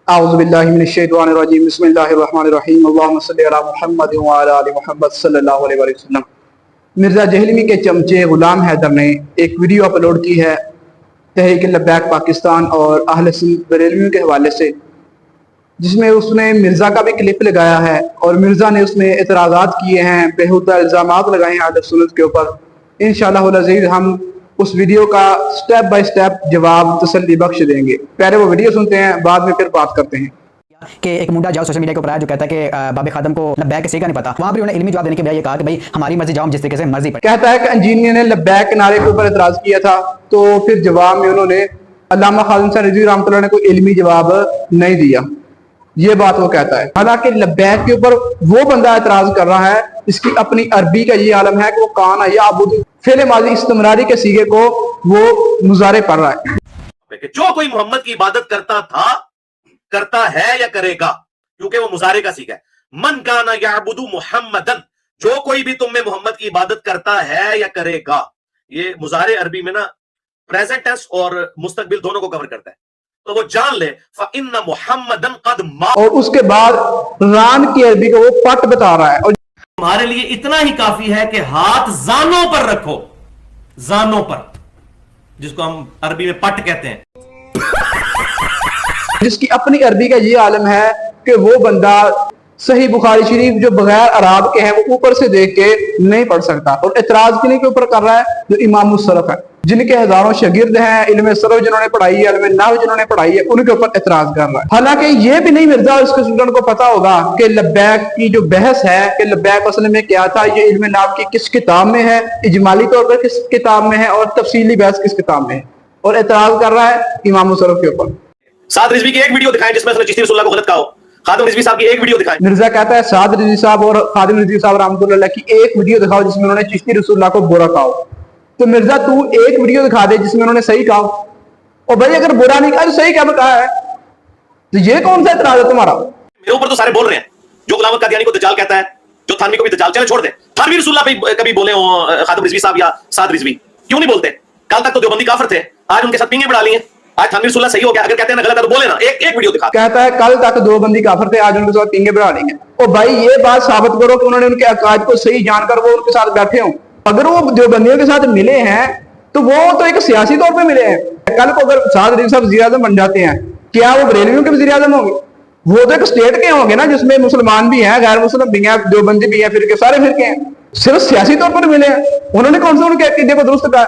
اعوذ باللہ من الشیطان الرجیم بسم اللہ الرحمن الرحیم اللہم صلی علی محمد وعلی آل محمد صلی اللہ علیہ وسلم۔ مرزا جہلمی کے چمچے غلام حیدر نے ایک ویڈیو اپلوڈ کی ہے تحریک لبیک پاکستان اور اہل سنت بریلویوں کے حوالے سے، جس میں اس نے مرزا کا بھی کلپ لگایا ہے اور مرزا نے اس میں اعتراضات کیے ہیں، بیہودہ الزامات لگائے ہیں اہل سنت کے اوپر۔ انشاءاللہ العزیز ہم اس ویڈیو کا سٹیپ بائی سٹیپ جواب تسلی بخش دیں گے۔ پہلے وہ ویڈیو سنتے ہیں، بعد میں پھر بات کرتے ہیں۔ کہ ایک منڈا جاؤ سوشل میڈیا کے اوپر آیا جو کہتا ہے کہ باب خادم کو لبیک کے سیکھا نہیں پتا، وہاں پر انہوں نے علمی جواب دینے کے بجائے یہ کہا کہ بھائی ہماری مرضی جاؤ، ہم جس طریقے سے مرضی پڑھیں۔ کہتا ہے کہ انجینئر نے لبیک کے نعرے کے اوپر اعتراض کیا تھا، تو پھر جواب میں انہوں نے علامہ خالد حسین رضوی رحمۃ اللہ نے کوئی علمی جواب نہیں دیا، یہ بات وہ کہتا ہے۔ حالانکہ لبیک کے اوپر وہ بندہ اعتراض کر رہا ہے اس کی اپنی عربی کا یہ عالم ہے کہ وہ کان یعبد فعل ماضی استمراری کے صیغے کو وہ مضارع پڑھ رہا ہے کہ جو کوئی محمد کی عبادت کرتا تھا، کرتا ہے یا کرے گا، کیونکہ وہ مضارع کا صیغہ ہے۔ من کان یعبد محمدن، جو کوئی بھی تم میں محمد کی عبادت کرتا ہے یا کرے گا، یہ مضارع عربی میں نا پریزنٹ ٹینس اور مستقبل دونوں کو کور کرتا ہے، تو وہ جان لے فَإِنَّ مُحَمَّدًا قَدْ مَاتَ۔ اور اس کے بعد ران کی عربی کو وہ پٹ بتا رہا ہے۔ اور تمہارے لیے اتنا ہی کافی ہے کہ ہاتھ زانوں پر رکھو، زانوں پر، جس کو ہم عربی میں پٹ کہتے ہیں۔ جس کی اپنی عربی کا یہ عالم ہے کہ وہ بندہ صحیح بخاری شریف جو بغیر عراب کے ہیں وہ اوپر سے دیکھ کے نہیں پڑھ سکتا، اور اعتراض کنہیں کے اوپر کر رہا ہے؟ جو امام الصرف ہے، جن کے ہزاروں شاگرد ہیں، علم صرف جنہوں نے پڑھائی ہے، علم نحو جنہوں نے پڑھائی ہے، ان کے اوپر اعتراض کر رہا ہے۔ حالانکہ یہ بھی نہیں مرزا اس کے اسٹوڈنٹ کو پتا ہوگا کہ لبیک کی جو بحث ہے کہ لبیک اصل میں کیا تھا، یہ علم نحو کی کس کتاب میں ہے، اجمالی طور پر کس کتاب میں ہے، اور تفصیلی بحث کس کتاب میں ہے، اور اعتراض کر رہا ہے امام الصرف کے اوپر۔ سعد رضوی کی ایک ویڈیو دکھائیں جس میں اس نے چشتی رسول اللہ کو غلط کہا ہو۔ خادم رضوی صاحب کی ایک ویڈیو دکھائیں۔ مرزا کہتا ہے سعد رضوی صاحب اور خادم رضوی صاحب رحمۃ اللہ کی ایک ویڈیو دکھاؤ جس میں انہوں نے چشتی رسول اللہ کو برا کہا ہو۔ تو مرزا تو ایک ویڈیو دکھا دے جس میں انہوں نے صحیح کہا ہو، اور بھائی اگر برا نہیں کہا تو صحیح کیا کہا ہے؟ تو یہ کون سا اعتراض ہے تمہارا؟ میرے اوپر تو سارے بول رہے ہیں، جو غلام قادیانی کو دجال کہتا ہے، جو تھانوی کو بھی دجال، چلے چھوڑ دیں، تھانوی رسول اللہ پہ کبھی بولے ہوں خادم رضوی صاحب یا سعد رضوی، کیوں نہیں بولتے؟ کل تک تو دیوبندی کافر تھے، آج ان کے ساتھ پینگیں بڑھا لی ہیں، آج تھانوی رسول اللہ صحیح ہو گیا، اگر کہتے ہیں نا غلط ہے تو بولے نا، ایک ویڈیو دکھا۔ کہتا ہے کل تک دو بندی کافر تھے، آج ان کے ساتھ پینگیں بڑھا لی ہیں۔ اور بھائی یہ بات ثابت کرو کہ انہوں نے ان کے عقائد کو صحیح جان کر وہ ان کے ساتھ بیٹھے ہوں۔ اگر وہ دیوبندیوں کے ساتھ ملے ہیں تو وہ تو ایک سیاسی طور پہ ملے ہیں۔ کل کو اگر سعد رضوی صاحب وزیر اعظم بن جاتے ہیں، کیا وہ بریلویوں کے وزیر اعظم ہوں گے؟ وہ تو ایک اسٹیٹ کے ہوں گے نا، جس میں مسلمان بھی ہیں، غیر مسلم بھی ہیں، دیوبندی بھی ہیں، فرقے سارے فرقے ہیں، صرف سیاسی طور پر ملے ہیں۔ انہوں نے کون سا ان کے عقیدے کو درست کہا؟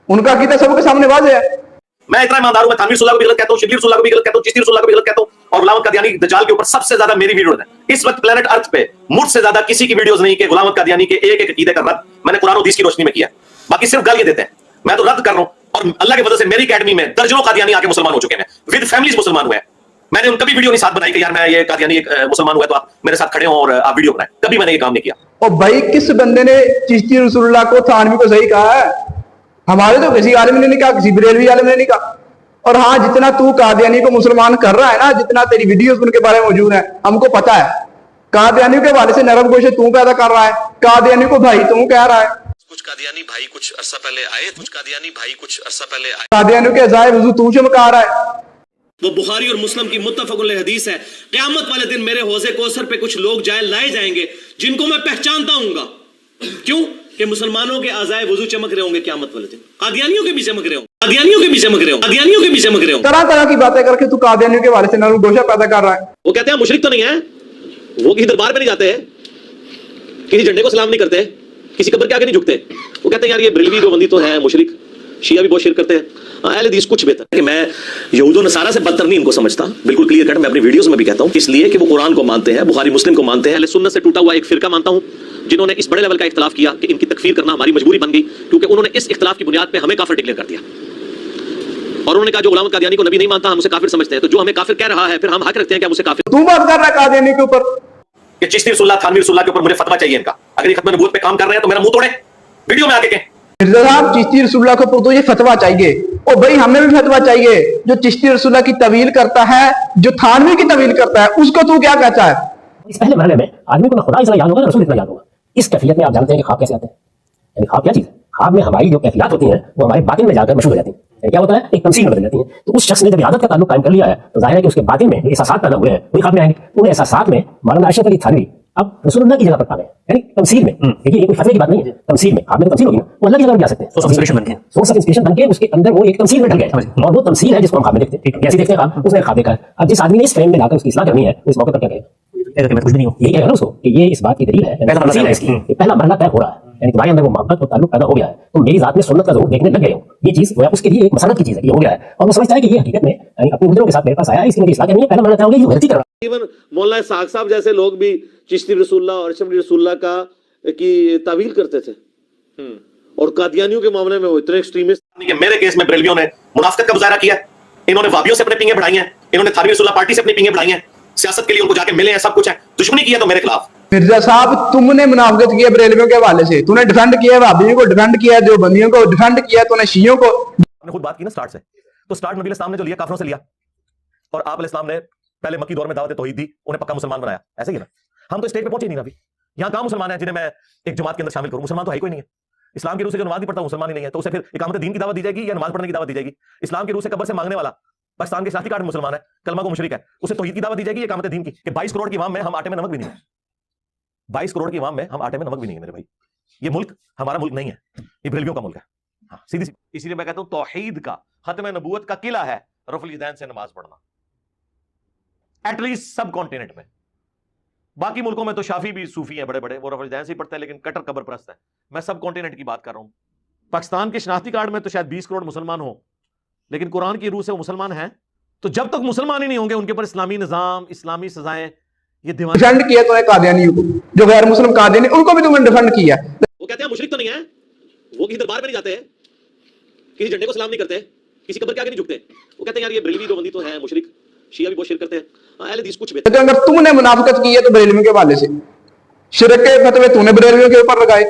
ان کا عقیدہ سب کے سامنے واضح ہے۔ میں اتنا ایماندار ہوں، میں تھانوی رسول اللہ کو بھی غلط کہتا ہوں، شبلی رسول اللہ کو بھی غلط کہتا ہوں، چشتی رسول اللہ کو بھی غلط کہتا ہوں، اور غلام قادیانی دجال کے اوپر سب سے زیادہ میری ویڈیوز ہیں۔ اس وقت پلانٹ ارتھ پہ مجھ سے زیادہ کسی کی ویڈیوز نہیں کہ غلام قادیانی کے ایک عقیدے کا رد میں نے قرآن و حدیث کی روشنی میں کیا، باقی صرف گالیاں دیتے ہیں، میں تو رد کر رہا ہوں۔ اور اللہ کی وجہ سے میری اکیڈمی میں درجنوں قادیانی آ کے مسلمان ہو چکے ہیں، ود فیملیز مسلمان ہوئے ہیں۔ میں نے ان کبھی ویڈیو نہیں ساتھ بنائی کہ یار میں یہ قادیانی ایک مسلمان ہوا ہے تو آپ میرے ساتھ کھڑے ہوں اور آپ ویڈیو بنائیں، کبھی میں نے یہ کام نہیں کیا۔ اور بھائی کس بندے نے چشتی رسول اللہ کو تھانوی کو صحیح کہا ہے؟ ہمارے تو کسی عالم نے نہیں کہا، کسی بریلوی عالم نے نہیں کہا۔ اور ہاں جتنا تو قادیانی کو مسلمان کر رہا ہے نا، جتنا تیری ویڈیوز ان کے بارے میں موجود ہیں، ہم کو پتا ہے قادیانی کے حوالے سے نرم گوشت تو پیدا کر رہا ہے، قادیانی کو بھائی تو کہہ رہا ہے، کچھ قادیانی بھائی کچھ عرصہ پہلے آئے، کچھ قادیانی بھائی کچھ عرصہ پہلے آئے، قادیانی کے عزائے وضو تو چمکا رہا ہے۔ وہ بخاری اور مسلم کی متفق علیہ حدیث ہے، قیامت والے دن میرے حوض کوثر پہ کچھ لوگ لائے جائیں گے جن کو میں پہچانتا ہوں گا، کیوں کہ مسلمانوں کے اعضائے وضو چمک رہے ہوں گے قیامت والے دن، قادیانیوں کے بھی چمک رہے ہوں، قادیانیوں کے بھی چمک رہے ہوں، قادیانیوں کے بھی چمک رہے ہوں۔ طرح طرح کی باتیں کر کے تو قادیانیوں کے حوالے سے نرم گوشت پیدا کر رہا ہے۔ وہ کہتے ہیں مشرک تو نہیں ہیں، وہ کسی دربار پہ نہیں جاتے ہیں، کسی جھنڈے کو سلام نہیں کرتے، کسی قبر کے آگے نہیں جھکتے، وہ کہتے ہیں یار یہ بریلوی دیوبندی تو ہے مشرک، شیعہ بھی بہت شرک کرتے ہیں۔ اہل حدیث کچھ بہتر کہ میں یہود و نصارہ سے بدتر نہیں ان کو سمجھتا، بالکل کلیئر کٹ میں اپنی ویڈیوز میں بھی کہتا ہوں، اس لیے کہ وہ قرآن کو مانتے ہیں، بخاری مسلم کو مانتے ہیں، اہل سنت سے ٹوٹا ہوا ایک فرقہ مانتا ہوں جنہوں نے اس بڑے لیول کا اختلاف کیا کہ ان کی تکفیر کرنا ہماری مجبوری بن گئی، کیونکہ انہوں نے اس اختلاف کی بنیاد پہ ہمیں کافر ڈکلیئر کر دیا، اور انہوں نے کہا جو غلام قادیانی کو نبی نہیں مانتا ہم اسے کافر سمجھتے ہیں، تو جو ہمیں کافر کہہ رہا ہے پھر ہم حق رکھتے ہیں کہ ہم اسے کافر۔ تو بات کر رہا ہے قادیانی کے اوپر کہ چشتی رسول اللہ تھانوی رسول اللہ کے اوپر مجھے فتویٰ چاہیے ان کا، اگر یہ ختم نبوت پہ کام کر رہے ہیں تو میرا منہ توڑیں، ویڈیو میں آ کے کہیں مرزا صاحب چشتی رسول اللہ کو تو یہ فتویٰ چاہیے، اور بھائی ہمیں بھی فتویٰ چاہیے۔ جو چشتی رسول اللہ کی طویل کرتا ہے، جو تھانوی کی طویل کرتا ہے، اس کو تو کیا کہتا ہے؟ اس پہلے مرحلے میں آدمی کو نہ خدا اتنا یاد ہوگا نہ رسول اتنا یاد ہوگا۔ اس کیفیت میں آپ جانتے ہیں کہ خواب کیسے آتے ہیں، یعنی خواب کیا چیز ہے؟ خواب میں ہماری جو کیفیات ہوتی ہیں وہ ہمارے باطن میں جا کر مشہور ہو جاتی ہیں۔ क्या होता है, एक तमसील में बदल जाती है। तो उस शख्स ने जब इबादत का ताल्लुक कायम कर लिया है तो जाहिर है कि उसके बातिन में एहसासात पैदा हुए हैं, वही खात्मे आएंगे। उन एहसासात में मौलाना अशरफ अली थानवी अब रसूलुल्लाह की जगह पर आ गए, यानी तमसील में। देखिए ये कोई फतवे की बात नहीं है, तमसील में आपने तमसील होगी ना, वो अल्लाह की जगह पर जा सकते हैं। सोर्स ऑफ इंस्पिरेशन बन के उसके अंदर वो एक तमसील में ढल गए, और वो तमसील है जिसको हम ख्वाब में देखते हैं। कैसे देखते हैं ख्वाब? उसने ख्वाब देखा है। अब जिस आदमी ने इस फ्रेम में लाकर उसकी इस्लाह करनी है, उस मौके पर क्या कहेगा? कुछ भी नहीं हो, ये कहेगा ना उसको कि ये इस बात की दलील है, तमसील है इसकी, पहला मरहला तय हो रहा है, यानी तुम्हारे अंदर वो मोहब्बत और ताल्लुक पैदा हो गया है, तो मेरी जात में सुन्नत का ज़रूर देखने लग गए हो। ये चीज़ वो उसके लिए एक मसरत की चीज़ है, ये हो गया है, और वो समझता है कि ये हकीकत में यानी अपने मुद्दों के साथ मेरे पास आया है, इसकी मुझे इस्लाह करनी है, पहला मरहला तय हो गया, ये गलती कर रहा है। इवन मौलाना इसहाक साहब जैसे लोग भी चिश्ती रसूलुल्लाह और अशरफ रसूलुल्लाह का की तावील करते थे, और कादियानियों के मामले में वो इतने एक्सट्रीमिस्ट कि मेरे केस में बरेलवियों ने मुनाफिकत का मुजाहरा किया, इन्होंने वाबियों से अपने पिंगे बढ़ाई हैं, इन्होंने थानवी रसूलुल्लाह पार्टी से अपनी पिंगे बढ़ाई हैं, सियासत के लिए उनको जाके मिले हैं, सब कुछ है, दुश्मनी की है तो मेरे खिलाफ। मिर्जा साहब तुमने मुनाफिकत की है बरेलवियों के हवाले से, तूने डिफेंड किया है वाबियों को, डिफेंड किया है देवबंदियों को, डिफेंड किया है तूने शियों को। हमने खुद बात की ना स्टार्ट से, तो स्टार्ट नबी अलैहिस्सलाम ने जो लिया काफिरों से लिया, और आप अलैहिस्सलाम ने पहले मक्की दौर में दावत तौहीद दी, उन्हें पक्का मुसलमान बनाया, ऐसे ही है ना। हम तो स्टेज पे पहुंचे नहीं ना अभी, यहाँ कहाँ मुसलमान है जिन्हें मैं एक जमात के अंदर शामिल करूं? मुसलमान तो है कोई नहीं है। इस्लाम के रूह से जो नमाज नहीं पढ़ता मुसलमान ही नहीं है, तो उसे फिर इकामत दीन की दावत दी जाएगी या नमाज पढ़ने की दावत दी जाएगी? इस्लाम के रूह से कब्र से मांगने वाला पाकिस्तान के शादी कार्ड में मुसलमान है, कलमा को मुशरिक है, उसे तौहीद की दावत दी जाएगी या इकामत दीन की? कि 22 करोड़ की इमाम में हम आटे में नमक भी नहीं है, 22 करोड़ की इमाम में हम आटे में नमक भी नहीं है मेरे भाई। ये मुल्क हमारा मुल्क नहीं है, ये बरेलवियों का मुल्क है। हाँ, सीधी सी। इसलिए मैं कहता हूं तौहीद का, खत्म नबूवत का किला है रफुल यदैन से नमाज पढ़ना, एटलीस्ट सब कॉन्टिनेंट में। बाकी मुल्कों में तो शाफी भी सूफी हैं बड़े बड़े, वो रफुल यदैन से पढ़ते हैं, लेकिन कटर कब्र परस्त है। मैं सब कॉन्टिनेंट की बात कर रहा हूं। पाकिस्तान के शनाख्ती कार्ड में तो शायद 20 करोड़ मुसलमान हो, लेकिन कुरान की रूह से वो मुसलमान हैं। तो जब तक मुसलमान ही नहीं होंगे उनके ऊपर इस्लामी निजाम, इस्लामी सजाएं, ये दीवार डिफेंड किया तूने कादियानियों को, जो गैर मुस्लिम कादियानी, उनको भी तुमने डिफेंड किया। वो कहते हैं मुशरिक तो नहीं है, वो किसी दरबार में नहीं जाते, किसी झंडे को सलाम नहीं करते, किसी कब्र के आगे नहीं झुकते। वो कहते हैं यार ये बरेलवी देवबंदी तो है मुशरिक, शिया भी बहुत शिरक करते हैं। अहले हदीस कुछ भी। तो अगर तुमने मुनाफिकत की है तो बरेलवियों के हवाले से शिरक के फतवे तूने बरेलवियों के ऊपर लगाए।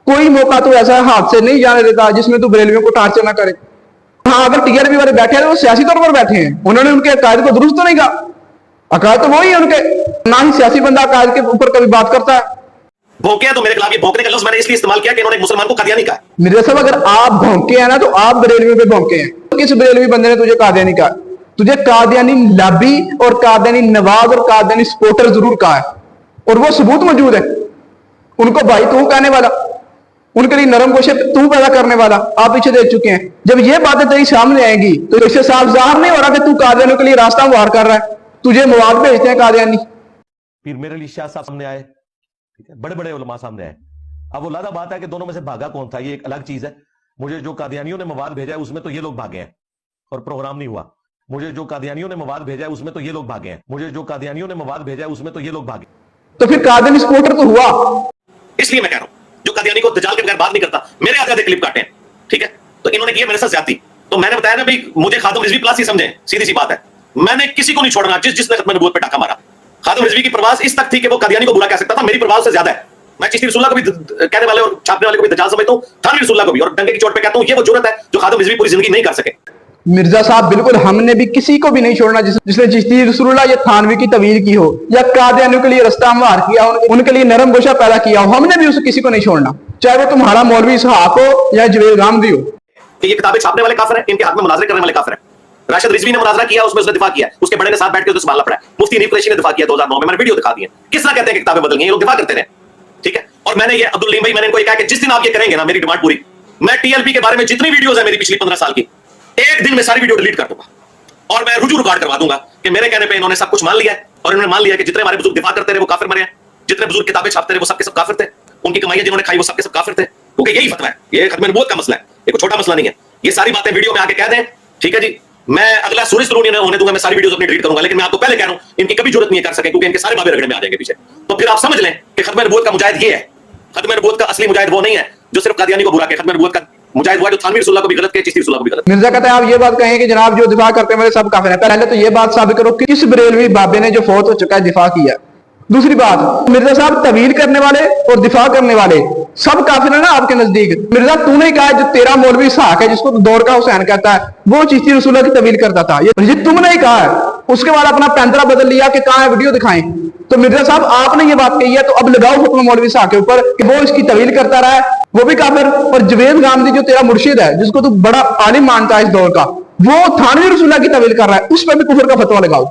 कोई मौका तो ऐसा हाथ से नहीं जाने देता जिसमें तू बरेलवियों को टार्चर ना करे। हाँ, अगर टीआरपी वाले बैठे हैं वो सियासी तौर पर बैठे हैं, उन्होंने उनके अकायद को दुरुस्त तो नहीं कहा, अकायद तो वही है उनके, ना ही सियासी बंदा अकायद के ऊपर कभी बात करता है। भौंके हैं तो मेरे खिलाफ, ये भौंकने का लफ्ज मैंने इसलिए इस्तेमाल किया कि इन्होंने मुसलमान को कादियानी कहा। मिर्जा साहब अगर आप भौंके हैं ना तो आप बरेलवियों पे भौंके हैं। तो किस बरेलवी बंदे ने तुझे कादियानी कहा? तुझे कादियानी लबी और कादियानी नवाज और कादियानी सपोर्टर जरूर कहा है, और वो सबूत मौजूद है। उनको भाई तू कहने वाला, उनके लिए नरम गोशे तू पैदा करने वाला, आप पीछे देख चुके हैं। जब ये बातें तेरी सामने आएंगी तो इससे साफ जाहिर नहीं हो रहा कि तू कादियानियों के लिए रास्ता वार कर रहा है, तुझे मवाद भेजते हैं कादियानी। पीर मेरे लिए शाह साहब सामने आए, ठीक है, बड़े बड़े उलमा सामने आए। अब वो लादा बात है कि दोनों में से भागा कौन था, ये एक अलग चीज है। मुझे जो कादियानियों ने मवाद भेजा है उसमें तो ये लोग भागे हैं और प्रोग्राम नहीं हुआ। मुझे जो कादियानियों ने मवाद भेजा है उसमें तो ये लोग भागे हैं, मुझे जो कादियानियों ने मवाद भेजा है उसमें तो ये लोग भागे। तो फिर कादियानी सपोर्टर तो हुआ। इसलिए मैं कह रहा हूं जो कादियानी को दजाल के बगैर बात नहीं करता, मेरे आधे आधे क्लिप काटे हैं, ठीक है, तो इन्होंने किया मेरे साथ ज्यादती। तो मैंने बताया ना भाई, मुझे खादिम रिजवी प्लस ही समझे, सीधी सी बात है। मैंने किसी को नहीं छोड़ना जिसने खत्म नबूवत पे टाका मारा। खादिम रिजवी की परवाज इस तक थी कि वो कादियानी को बुरा कह सकता था, मेरी परवाज से ज्यादा है। मैं चिश्ती रसूलुल्लाह को भी कहने वाले और छापने वाले को भी दजाल समझता हूं, थानवी रसूलुल्लाह को भी, और डंके की चोट पे कहता हूं ये वो जुर्रत है जो खादिम रिजवी पूरी जिंदगी नहीं कर सके। मिर्जा साहब बिल्कुल हमने भी किसी को भी नहीं छोड़ना जिसने चिश्ती रसूलुल्लाह या थानवी की तवील की हो या कादियानियों के लिए रास्ता हमवार किया हो, उनके लिए नरम गोशा पैदा किया हो, हमने भी उसे किसी को नहीं छोड़ना, चाहे वो तुम्हारा मौलवी इसहाक हो या जवेद गामदी हो। ये किताबें छापने वाले काफिर हैं, इनके हाथ में मुनाजरे करने वाले काफिर हैं। राशिद रिजवी ने मुनाजरा किया, उसमें उसने दिफा किया, उसके बड़े ने साथ बैठ के उसे संभालना पड़ा। मुफ्ती हनीफ कुरैशी ने दिफा किया 2009 में, मैंने वीडियो दिखा दी है। किस तरह कहते हैं कि किताबें बदल गई, ये लोग दिफा करते रहे, ठीक है। और मैंने ये अब्दुल लीम भाई, मैंने इनको कहा कि जिस दिन आप ये करेंगे ना, मेरी डिमांड पूरी, मैं टीएलपी के बारे में जितनी वीडियोस है मेरी पिछली 15 साल की, एक दिन में सारी वीडियो डिलीट कर दूंगा और मैं रुजू रिकॉर्ड करवा दूंगा कि मेरे कहने पे इन्होंने सब कुछ मान लिया है, और इन्होंने मान लिया कि जितने हमारे बुजुर्ग दिफा करते रहे वो काफिर मरे हैं, जितने बुजुर्ग किताबें छापते रहे वो सबके सब काफिर थे, उनकी कमाइयां जिन्होंने खाई वो सबके सब काफिर थे, क्योंकि यही फतवा है, ये खत्म नबूवत का मसला है, ये कोई छोटा मसला नहीं है। ये सारी बातें वीडियो में आके कह दें, ठीक है जी। मैं अगला सूरज तरूनी होने दूंगा, मैं सारी वीडियोस अपनी डिलीट करूंगा, लेकिन मैं आपको पहले कह रहा हूं इनकी कभी जरूरत नहीं कर सके, क्योंकि इनके सारे बाबे रगड़े में आ जाएंगे पीछे। तो फिर आप समझ लें कि खत्म नबूवत का मुजाहिद ये है। खत्म नबूवत का असली मुजाहिद वो नहीं है जो सिर्फ कादियानी को बुरा के, खत्म नबूवत का मुजाहिद हुआ जो थानवी रसूलुल्लाह को भी गलत कहे, चिश्ती रसूलुल्लाह को भी गलत। मिर्जा कहते हैं आप ये बात कहें कि जनाब जो दिफा करते हैं मेरे सब काफिर हैं। पहले तो ये बात साबित करो कि किस बरेलवी बाबे ने जो फौत हो चुका है दिफा किया। दूसरी बात, मिर्जा साहब तवील करने वाले और दिफा करने वाले सब काफिर है ना आपके नजदीक। मिर्जा तूने कहा जो तेरा मौलवी इसहाक है जिसको दौर का हुसैन कहता है, वो चिश्ती रसूलुल्लाह की तवील करता था, ये तुमने ही कहा है। उसके बाद अपना पैंतरा बदल लिया कि कहां है वीडियो दिखाएं। तो मिर्जा साहब आपने ये बात कही है, तो अब लगाओ हुक्म मौलवी इसहाक के ऊपर कि वो इसकी तवील करता रहा है। वो भी काफिर। और जवेद गांधी जो तेरा मुर्शिद है, जिसको तू बड़ा आलिम मानता है इस दौर का, वो थानवी रसूलुल्लाह की तवील कर रहा है, उस पर भी कुफर का फतवा लगाओ।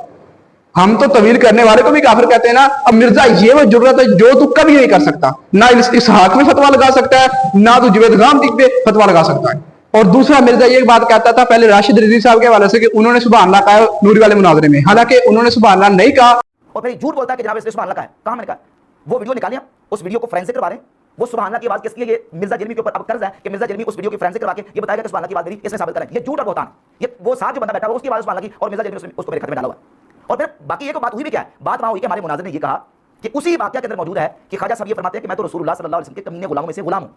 हम तो तवील करने वाले को भी काफिर कहते हैं ना। अब मिर्जा ये वो जरूरत है जो तू कभी नहीं कर सकता, ना इसहाक में फतवा लगा सकता है, ना तू जवेद गांधी पे फतवा लगा सकता है। और दूसरा, मिर्जा ये बात कहता था पहले राशिद रिजवी साहब के हवाले से कि उन्होंने सुभान अल्लाह कहा नूरी वाले मुनाजरे में, हालांकि उन्होंने सुभान अल्लाह नहीं कहा। और फिर झूठ बोलता है कि जनाब इसने सुभान अल्लाह कहा है। कहां मैंने कहा? वो वीडियो निकालिए, उस वीडियो को फोरेंसिक करवा रहे हैं। वो सुभान अल्लाह की आवाज किसकी है? ये मिर्जा जलमी के ऊपर अब कर्ज है कि मिर्जा जलमी उस वीडियो की फोरेंसिक करवा के ये बताएगा कि सुभान अल्लाह की आवाज मेरी, इसने साबित करा। ये झूठ और बहतान है। ये वो साथ जो बंदा बैठा हुआ उसकी आवाज सुभान अल्लाह की, और मिर्जा जलमी उसको मेरे खत में डाला हुआ है। और फिर बाकी एक बात हुई भी क्या है, बात वहां हुई कि हमारे मुनाज़िर ने ये कहा कि उसी वाकया के अंदर मौजूद है कि ख्वाजा साहब ये फरमाते हैं कि मैं तो रसूलुल्लाह सल्लल्लाहु अलैहि वसल्लम के कमीने गुलामों में से गुलाम हूं।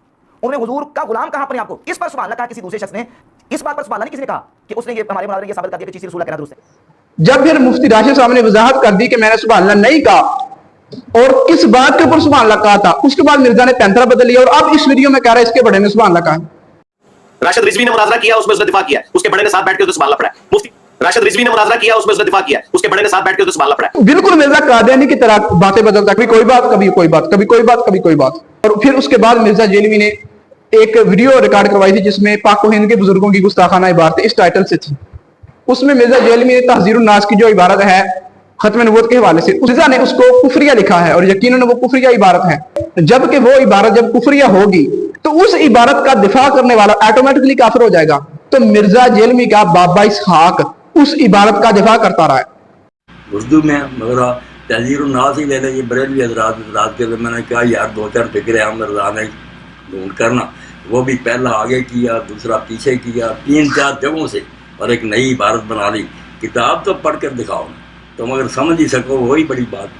उन्होंने हुजूर का गुलाम कहा अपने आप को, किस पर सुभान अल्लाह कहा? किसी दूसरे शख्स ने। इस बात पर सुभान अल्लाह नहीं किसी ने कहा कि उसने ये हमारे मुनाज़िर ने ये साबित कर दिया कि चीज़ रसूल कहना दुरुस्त है। जब फिर मुफ्ती राशिद साहब ने वजाहत कर दी कि मैंने सुभान अल्लाह नहीं कहा और किस बात के ऊपर सुभान अल्लाह कहा था, उसके बाद मिर्जा ने पैंतरा बदल लिया और अब इस वीडियो में कह रहा है इसके बड़े ने सुभान अल्लाह कहा। राशिद रिजवी ने मुनाजरा किया, उसमें उसने दिफा किया, उसके बड़े ने साथ बैठ के उसे संभालना पड़ा। मुफ्ती राशिद रिजवी ने मुनाजरा किया, उसमें उसने दिफा किया, उसके बड़े ने साथ बैठ के उसे संभालना पड़ा। बिल्कुल मिर्जा कादियानी की तरह बातें बदलता, कभी कोई बात, कभी कोई बात, कभी कोई बात, कभी कोई बात। और फिर उसके बाद मिर्जा जेलवी ने एक वीडियो रिकॉर्ड करवाई थी जिसमें पाक व हिंद के बुजुर्गों की गुस्ताखाना इबारतें इस टाइटल से थी। उसमें मिर्जा जेलवी ने तहजीरुन नास की जो इबारत है खत्म नबूवत के हवाले से, मिर्जा ने उसको कुफरिया लिखा है और यकीनन वो कुफरिया इबारत है। जबकि वो इबारत जब कुफरिया होगी तो उस इबारत का दिफा करने वाला ऑटोमेटिकली काफिर हो जाएगा। तो मिर्जा जेलवी का बाबा इसहाक उस इबारत का दिफा करता रहा है। उर्दू में मगर तहजीरुन नास ही ले ले, ये बरेलवी हज़रात के मैंने कहा यार 2-4 फिक्र हम रज़ाना ढूंढ करना, वो भी पहला आगे किया, दूसरा पीछे किया, 3-4 जगहों से, और एक नई इबारत बना ली। किताब तो पढ़ कर दिखाओ, तुम अगर समझ ही सको वही बड़ी बात।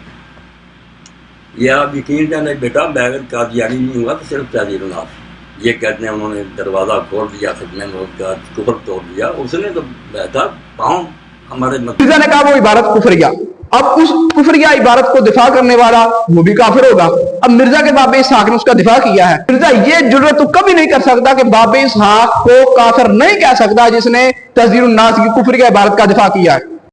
यह आप यकीन जाने बेटा, मैं अगर कादियानी नहीं हुआ तो सिर्फ तहजीरुन नास ये कहते हैं उन्होंने दरवाज़ा खोल दिया, खत्म का कुफर तोड़ दिया, उसने तो बेहतर पाँव हमारे मिर्जा ने कहा वो इबारत कुफरिया। अब उस कुफरिया इबारत को दिफा करने वाला वो भी काफिर होगा। अब मिर्जा के बाबे इसहाक ने उसका दिफा किया है। मिर्जा ये जुर्रत तो कभी नहीं कर सकता कि बाबे इसहाक को काफिर नहीं कह सकता जिसने तहजीरुन नास की कुफरिया इबारत का दिफा किया है।